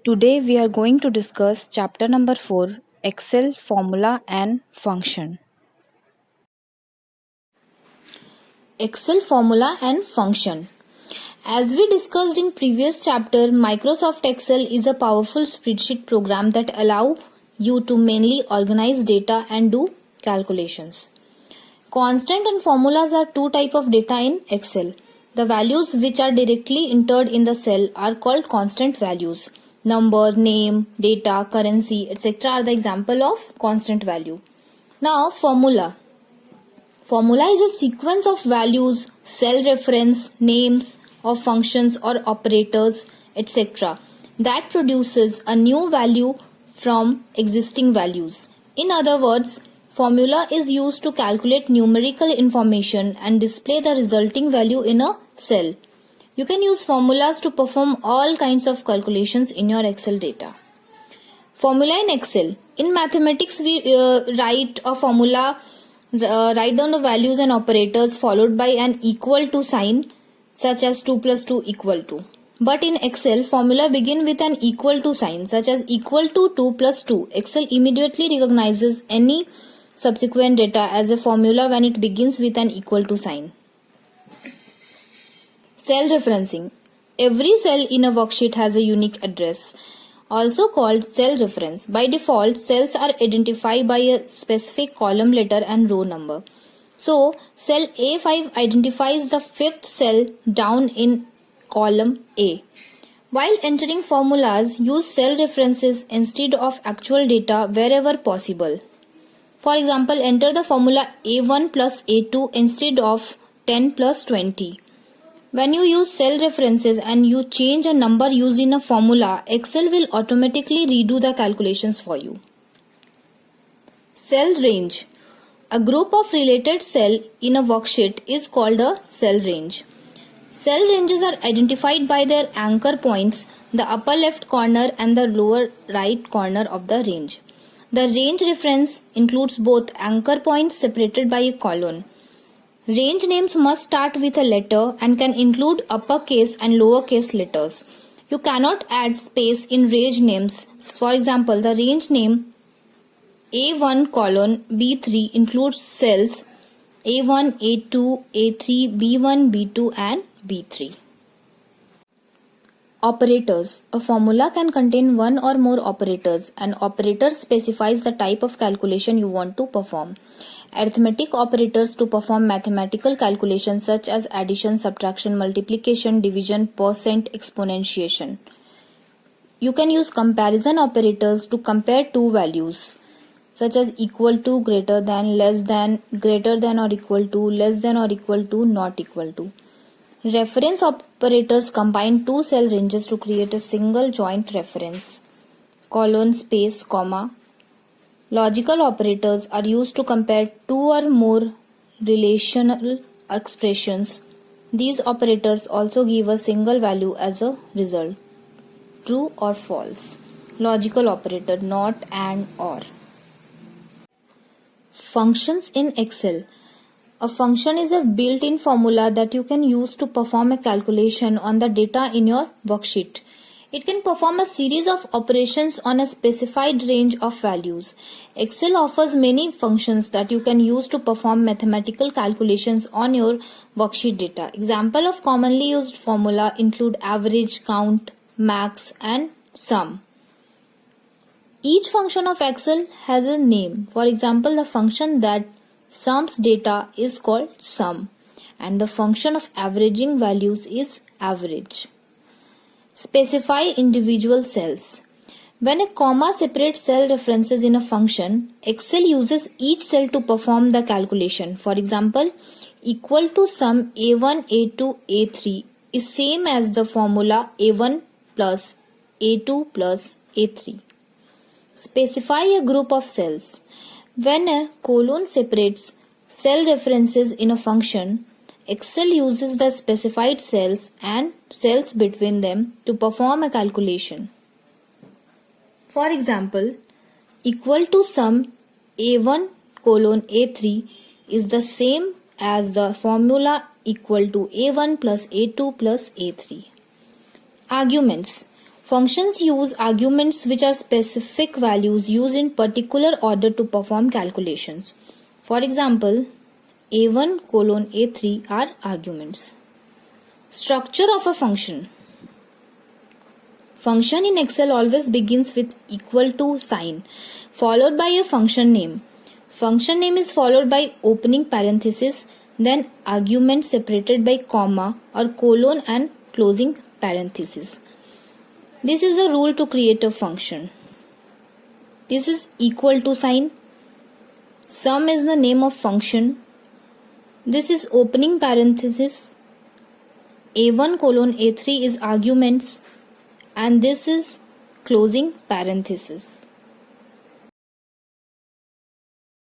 Today we are going to discuss chapter number 4, Excel formula and function. Excel formula and function. As we discussed in previous chapter, Microsoft Excel is a powerful spreadsheet program that allow you to mainly organize data and do calculations. Constant and formulas are two types of data in Excel. The values which are directly entered in the cell are called constant values. Number, name, data, currency, etc. are the example of constant value. Now, formula. Formula is a sequence of values, cell reference, names of functions or operators, etc. that produces a new value from existing values. In other words, formula is used to calculate numerical information and display the resulting value in a cell. You can use formulas to perform all kinds of calculations in your Excel data. Formula in Excel. In mathematics, we write a formula, write down the values and operators followed by an equal to sign, such as 2 plus 2 equal to. But in Excel, formula begin with an equal to sign, such as equal to 2 plus 2. Excel immediately recognizes any subsequent data as a formula when it begins with an equal to sign. Cell referencing. Every cell in a worksheet has a unique address, also called cell reference. By default, cells are identified by a specific column letter and row number. So, cell A5 identifies the fifth cell down in column A. While entering formulas, use cell references instead of actual data wherever possible. For example, enter the formula A1 plus A2 instead of 10 plus 20. When you use cell references and you change a number used in a formula, Excel will automatically redo the calculations for you. Cell range. A group of related cells in a worksheet is called a cell range. Cell ranges are identified by their anchor points, the upper left corner and the lower right corner of the range. The range reference includes both anchor points separated by a colon. Range names must start with a letter and can include uppercase and lowercase letters. You cannot add space in range names. For example, the range name A1 colon B3 includes cells A1, A2, A3, B1, B2 and B3. Operators. A formula can contain one or more operators. An operator specifies the type of calculation you want to perform. Arithmetic operators to perform mathematical calculations such as addition, subtraction, multiplication, division, percent, exponentiation. You can use comparison operators to compare two values such as equal to, greater than, less than, greater than or equal to, less than or equal to, not equal to. Reference operators combine two cell ranges to create a single joint reference. Colon, space, comma. Logical operators are used to compare two or more relational expressions. These operators also give a single value as a result, true or false. Logical operator, not, and, or. Functions in Excel. A function is a built-in formula that you can use to perform a calculation on the data in your worksheet. It can perform a series of operations on a specified range of values. Excel offers many functions that you can use to perform mathematical calculations on your worksheet data. Example of commonly used formula include average, count, max, and sum. Each function of Excel has a name. For example, the function that sums data is called sum, and the function of averaging values is average. Specify individual cells. When a comma separates cell references in a function, Excel uses each cell to perform the calculation. For example, equal to sum A1, A2, A3 is same as the formula A1 plus A2 plus A3. Specify a group of cells. When a colon separates cell references in a function, Excel uses the specified cells and cells between them to perform a calculation. For example, equal to sum A1 colon A3 is the same as the formula equal to A1 plus A2 plus A3. Arguments. Functions use arguments which are specific values used in particular order to perform calculations. For example, a1 colon a3 are arguments. Structure of a function. Function in Excel always begins with equal to sign followed by a function name. Function name is followed by opening parenthesis, then argument separated by comma or colon and closing parenthesis. This is the rule to create a function. This is equal to sign. Sum is the name of function. This is opening parenthesis. a1 colon a3 is arguments, and this is closing parenthesis.